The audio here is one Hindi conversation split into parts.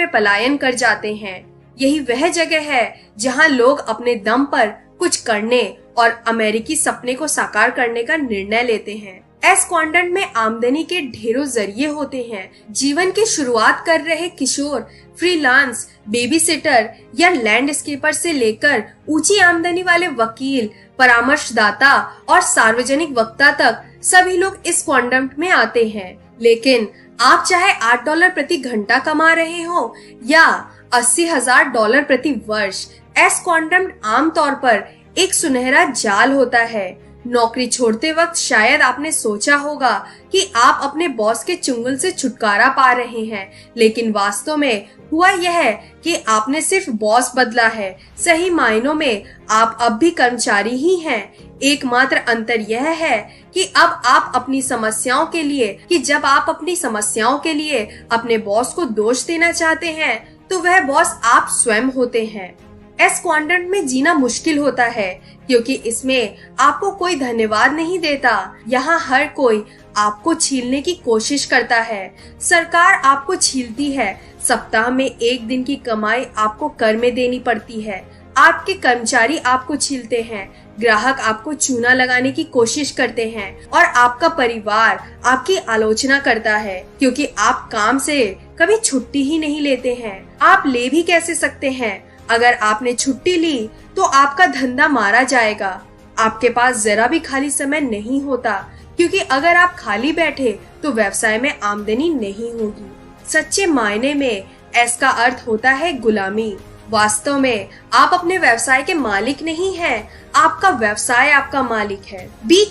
में पलायन कर जाते हैं। यही वह जगह है जहां लोग अपने दम पर कुछ करने और अमेरिकी सपने को साकार करने का निर्णय लेते हैं। एस्क्वाड्रंट में आमदनी के ढेरों जरिए होते हैं। जीवन की शुरुआत कर रहे किशोर, फ्रीलांस, बेबीसिटर या लैंडस्केपर से लेकर ऊंची आमदनी वाले वकील, परामर्शदाता और सार्वजनिक वक्ता तक सभी लोग इस क्वाड्रंट में आते हैं। लेकिन आप चाहे $8 प्रति घंटा कमा रहे हो या $80,000 प्रति वर्ष, एस्क्वाड्रंट आमतौर पर एक सुनहरा जाल होता है। नौकरी छोड़ते वक्त शायद आपने सोचा होगा कि आप अपने बॉस के चुंगल से छुटकारा पा रहे हैं, लेकिन वास्तव में हुआ यह है कि आपने सिर्फ बॉस बदला है। सही मायनों में आप अब भी कर्मचारी ही हैं। एकमात्र अंतर यह है कि अब आप अपनी समस्याओं के लिए अपने बॉस को दोष देना चाहते हैं, तो वह बॉस आप स्वयं होते हैं। एस्क्वाड्रंट में जीना मुश्किल होता है क्योंकि इसमें आपको कोई धन्यवाद नहीं देता। यहाँ हर कोई आपको छीलने की कोशिश करता है। सरकार आपको छीलती है। सप्ताह में एक दिन की कमाई आपको कर में देनी पड़ती है। आपके कर्मचारी आपको छीलते हैं। ग्राहक आपको चूना लगाने की कोशिश करते हैं और आपका परिवार आपकी आलोचना करता है क्योंकि आप काम से कभी छुट्टी ही नहीं लेते हैं। आप ले भी कैसे सकते हैं? अगर आपने छुट्टी ली तो आपका धंधा मारा जाएगा। आपके पास जरा भी खाली समय नहीं होता क्योंकि अगर आप खाली बैठे तो व्यवसाय में आमदनी नहीं होगी। सच्चे मायने में इसका अर्थ होता है गुलामी। वास्तव में आप अपने व्यवसाय के मालिक नहीं हैं, आपका व्यवसाय आपका मालिक है। बी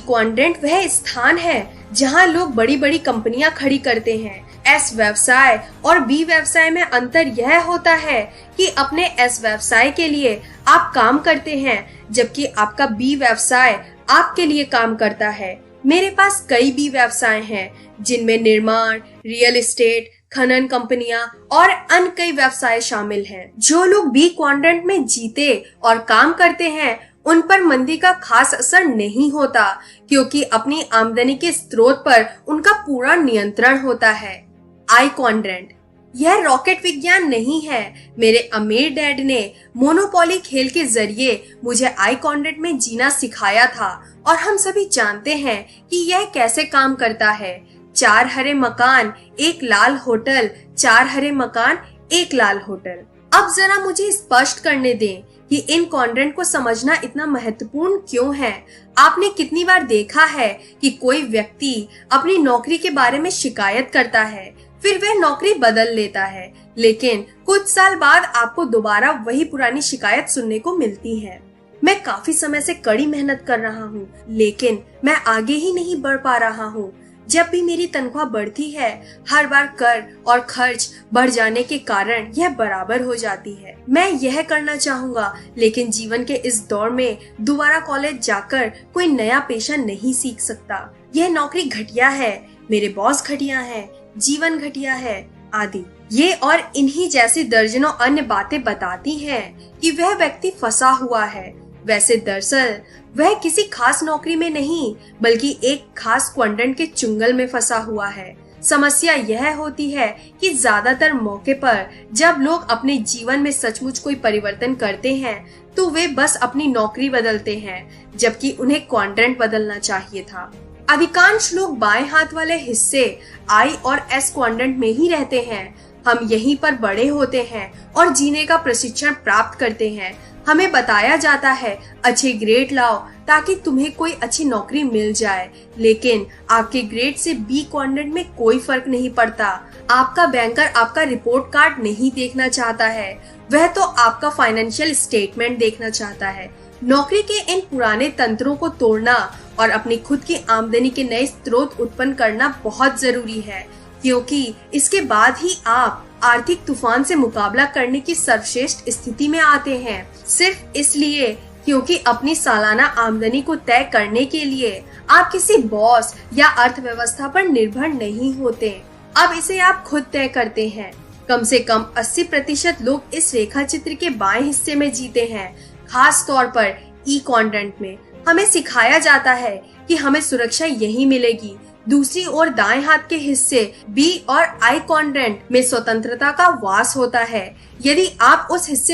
क्वाड्रेंट वह स्थान है जहां लोग बड़ी बड़ी कंपनियां खड़ी करते हैं। एस व्यवसाय और बी व्यवसाय में अंतर यह होता है कि अपने एस व्यवसाय के लिए आप काम करते हैं जबकि आपका बी व्यवसाय आपके लिए काम करता है। मेरे पास कई बी व्यवसाय हैं जिनमें निर्माण, रियल एस्टेट, खनन कंपनियां और अन्य कई व्यवसाय शामिल हैं। जो लोग बी क्वाड्रेंट में जीते और काम करते हैं उन पर मंदी का खास असर नहीं होता क्योंकि अपनी आमदनी के स्रोत पर उनका पूरा नियंत्रण होता है। आई क्वाड्रेंट यह रॉकेट विज्ञान नहीं है। मेरे अमीर डैड ने मोनोपोली खेल के जरिए मुझे आई क्वाड्रेंट में जीना सिखाया था और हम सभी जानते हैं कि यह कैसे काम करता है। 4 हरे मकान, 1 लाल होटल, 4 हरे मकान, 1 लाल होटल। अब जरा मुझे स्पष्ट करने दें कि इन क्वाड्रेंट को समझना इतना महत्वपूर्ण क्यों है। आपने कितनी बार देखा है कि कोई व्यक्ति अपनी नौकरी के बारे में शिकायत करता है, फिर वह नौकरी बदल लेता है, लेकिन कुछ साल बाद आपको दोबारा वही पुरानी शिकायत सुनने को मिलती है। मैं काफी समय से कड़ी मेहनत कर रहा हूँ, लेकिन मैं आगे ही नहीं बढ़ पा रहा हूँ। जब भी मेरी तनख्वाह बढ़ती है, हर बार कर और खर्च बढ़ जाने के कारण यह बराबर हो जाती है। मैं यह करना चाहूँगा, लेकिन जीवन के इस दौर में दोबारा कॉलेज जाकर कोई नया पेशा नहीं सीख सकता। यह नौकरी घटिया है, मेरे बॉस घटिया है, जीवन घटिया है आदि। ये और इन्हीं जैसी दर्जनों अन्य बातें बताती हैं कि वह व्यक्ति फंसा हुआ है। वैसे दरअसल वह किसी खास नौकरी में नहीं बल्कि एक खास क्वाड्रेंट के चुंगल में फंसा हुआ है। समस्या यह होती है कि ज्यादातर मौके पर जब लोग अपने जीवन में सचमुच कोई परिवर्तन करते हैं तो वे बस अपनी नौकरी बदलते हैं, जबकि उन्हें क्वाड्रेंट बदलना चाहिए था। अधिकांश लोग बाएं हाथ वाले हिस्से आई और एस क्वाड्रेंट में ही रहते हैं। हम यहीं पर बड़े होते हैं और जीने का प्रशिक्षण प्राप्त करते हैं। हमें बताया जाता है अच्छे ग्रेड लाओ ताकि तुम्हें कोई अच्छी नौकरी मिल जाए, लेकिन आपके ग्रेड से बी क्वाड्रेंट में कोई फर्क नहीं पड़ता। आपका बैंकर आपका रिपोर्ट कार्ड नहीं देखना चाहता है, वह तो आपका फाइनेंशियल स्टेटमेंट देखना चाहता है। नौकरी के इन पुराने तंत्रों को तोड़ना और अपनी खुद की आमदनी के नए स्रोत उत्पन्न करना बहुत जरूरी है, क्योंकि इसके बाद ही आप आर्थिक तूफान से मुकाबला करने की सर्वश्रेष्ठ स्थिति में आते हैं। सिर्फ इसलिए क्योंकि अपनी सालाना आमदनी को तय करने के लिए आप किसी बॉस या अर्थव्यवस्था पर निर्भर नहीं होते। अब इसे आप खुद तय करते हैं। कम से कम 80% लोग इस रेखा चित्र के बाएं हिस्से में जीते हैं। खास तौर पर ई क्वाड्रेंट में हमें सिखाया जाता है कि हमें सुरक्षा यही मिलेगी, दूसरी ओर दाएं हाथ के हिस्से बी और आई क्वाड्रेंट में स्वतंत्रता का वास होता है। यदि आप उस हिस्से